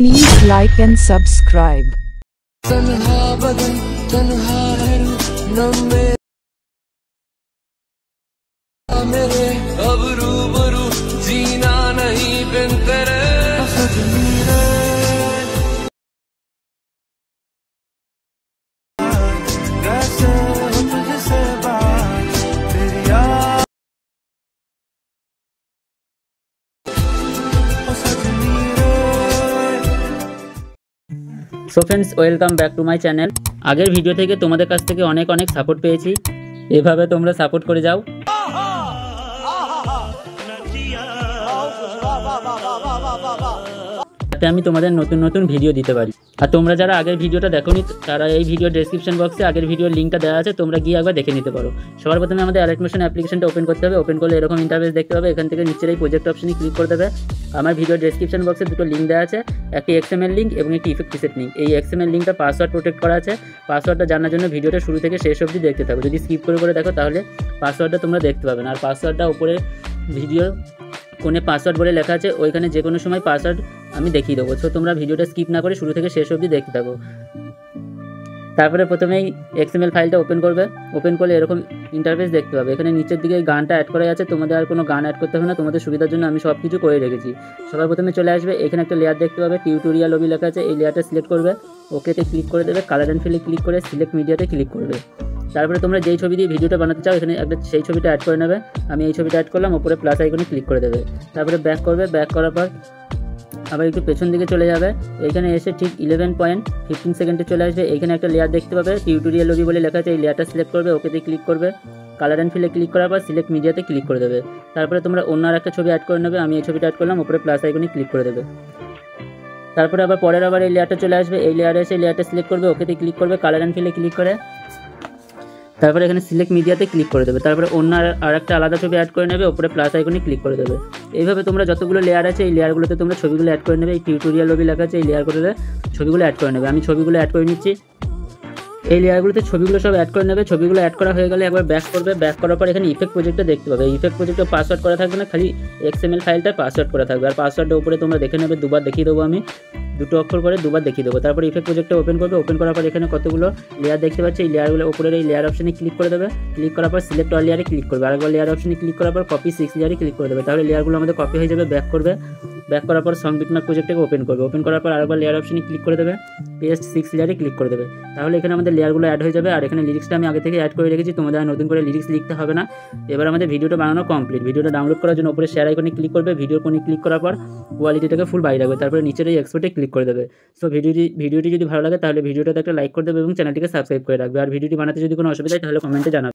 Please like and subscribe. तन्हा बदन तन्हा है न मेरे अब रूबरू जीना नहीं बिन तेरे so friends, welcome back to my channel. আগের ভিডিও থেকে তোমাদের কাছ থেকে অনেক সাপোর্ট পেয়েছি। এভাবে তোমরা সাপোর্ট করে যাও। যাতে আমি তোমাদের নতুন ভিডিও দিতে পারি। আর তোমরা যারা আগের ভিডিওটা দেখোনি তারা এই ভিডিও ডেসক্রিপশন বক্সে আগের ভিডিওর লিঙ্কটা দেওয়া আছে, তোমরা গিয়ে একবার দেখে নিতে পারো। সবার প্রথমে আমাদের অ্যালার্ট মোশন অ্যাপ্লিকেশনটা ওপেন করতে হবে। ওপেন করলে এরকম ইন্টারফেস দেখতে হবে। এখান থেকে নিচের এই প্রজেক্ট অপশনে ক্লিক করতে হবে। আমার ভিডিও ডেসক্রিপশন বক্সে দুটো লিঙ্ক দেওয়া আছে, একটি XML লিঙ্ক এবং একটি ইফেক্ট প্রিসেট লিঙ্ক। এই XML লিঙ্কটা পাসওয়ার্ড প্রোটেক্ট করা আছে। পাসওয়ার্ডটা জানার জন্য ভিডিওটা শুরু থেকে শেষ অবধি দেখতে থাকো। যদি স্কিপ করে দেখো তাহলে পাসওয়ার্ডটা তোমরা দেখতে পাবে না। আর পাসওয়ার্ডটা উপরে ভিডিও কোণে পাসওয়ার্ড বলে লেখা আছে, ওইখানে যে কোনো সময় পাসওয়ার্ড আমি দেখিয়ে দেবো। সো তোমরা ভিডিওটা স্কিপ না করে শুরু থেকে শেষ অবধি দেখতে থাকো। তারপরে প্রথমেই XML ফাইলটা ওপেন করবে। ওপেন করলে এরকম ইন্টারফেস দেখতে পাবে। এখানে নিচের দিকে গানটা অ্যাড করা আছে, তোমাদের আর কোনো গান অ্যাড করতে হবে না। তোমাদের সুবিধার জন্য আমি সব কিছু করে রেখেছি। সবার প্রথমে চলে আসবে, এখানে একটা লেয়ার দেখতে পাবে, টিউটোরিয়াল ওবি লেখা আছে। এই লেয়ারটা সিলেক্ট করবে, ওকেতে ক্লিক করে দেবে, কালার অ্যান্ড ফিলে ক্লিক করে সিলেক্ট মিডিয়াতে ক্লিক করবে। তারপরে তোমরা যেই ছবি দিয়ে ভিডিওটা বানাতে চাও এখানে একটা সেই ছবিটা অ্যাড করে নেবে। আমি এই ছবিটা অ্যাড করলাম, ওপরে প্লাস আইকনে ক্লিক করে দেবে। তারপরে ব্যাক করবে। ব্যাক করার পর আবার একটু পেছন দিকে চলে যাবে। এইখানে এসে ঠিক 11.15 সেকেন্ডে চলে আসবে। এইখানে একটা লেয়ার দেখতে পাবে, টিউটোরিয়াল ওবি বলে লেখা আছে। এই লেয়ারটা সিলেক্ট করবে, ওকেতে ক্লিক করবে, কালার অ্যান্ড ফিলে ক্লিক করার পর সিলেক্ট মিডিয়াতে ক্লিক করে দেবে। তারপরে তোমরা অন্য একটা ছবি অ্যাড করে নেবে। আমি এই ছবিটা অ্যাড করলাম, ওপরে প্লাস আইকনে ক্লিক করে দেবে। তারপরে আবার পরের আবার এই লেয়ারটা চলে আসবে। এই লেয়ারে এসে লেয়ারটা সিলেক্ট করবে, ওকেতে ক্লিক করবে, কালার অ্যান্ড ফিলে ক্লিক করে তারপরে এখানে সিলেক্ট মিডিয়াতে ক্লিক করে দেবে। তারপরে অন্য আর একটা আলাদা ছবি অ্যাড করে নেবে, ওপরে প্লাস আইকনে ক্লিক করে দেবে। এইভাবে তোমরা যতগুলো লেয়ার আছে এই লেয়ারগুলোতে তোমরা ছবিগুলো অ্যাড করে নেবে। এই টিউটোরিয়াল ওবি লেখা আছে, এই লেয়ারগুলোতে ছবিগুলো অ্যাড করে নেবে। আমি ছবিগুলো অ্যাড করে নিচ্ছি। এই লেয়ারগুলোতে ছবিগুলো সব অ্যাড করে নেবে। ছবিগুলো অ্যাড করা হয়ে গেলে একবার ব্যাক করবে। ব্যাক করার পর এখানে ইফেক্ট প্রজেক্টটা দেখতে পাবে। ইফেক্ট প্রজেক্টটা পাসওয়ার্ড করা থাকবে না, খালি XML ফাইলটা পাসওয়ার্ড করা থাকবে। আর পাসওয়ার্ডটা উপরে তোমরা দেখে নেবে, দুবার দেখিয়ে দেবো আমি, দুটো অক্ষর করে দুবার দেখিয়ে দেবো। তারপর ইফেক্ট প্রজেক্টটা ওপেন করবে। ওপেন করার পর এখানে কতগুলো লেয়ার দেখতে পাচ্ছি, এই লেয়ারগুলো উপরের এই লেয়ার অপশনে ক্লিক করে দেবে। ক্লিক করার পর সিলেক্ট অল লেয়ারে ক্লিক করবে। আরেকবার লেয়ার অপশনে ক্লিক করার পর কপি 6 লেয়ারে ক্লিক করে দেবে। তাহলে লেয়ারগুলো আমাদের কপি হয়ে যাবে। ব্যাক করবে। ব্যাক করার পর সং বিটম্যাপ প্রজেক্টটাকে ওপেন করবে। ওপেন করার পর আরেকবার লেয়ার অপশনে ক্লিক করে দেবে, পেস্ট 6 লেয়ারে ক্লিক করে দেবে। তাহলে এখানে আমাদের লেয়ারগুলো অ্যাড হয়ে যাবে। আর এখানে লিরিক্সটা আমি আগে থেকে অ্যাড করে রেখেছি, তোমাদের আর নতুন করে লিরিক্স লিখতে হবে না। এবার আমাদের ভিডিওটা বানানো কমপ্লিট। ভিডিওটা ডাউনলোড করার জন্য উপরে শেয়ার আইকনে ক্লিক করবে। ভিডিওর কোণে ক্লিক করার পর কোয়ালিটিটাকে ফুল বাড়িয়ে রাখবে। তারপরে নিচের এই এক্সপোর্টে ক্লিক করে দেবে। সো ভিডিওটি যদি ভালো লাগে তাহলে ভিডিওটাতে একটা লাইক করে দেবে এবং চ্যানেলটিকে সাবস্ক্রাইব করে রাখবে। আর ভিডিওটি বানাতে যদি কোনো অসুবিধা হয় তাহলে কমেন্টে জানাবে।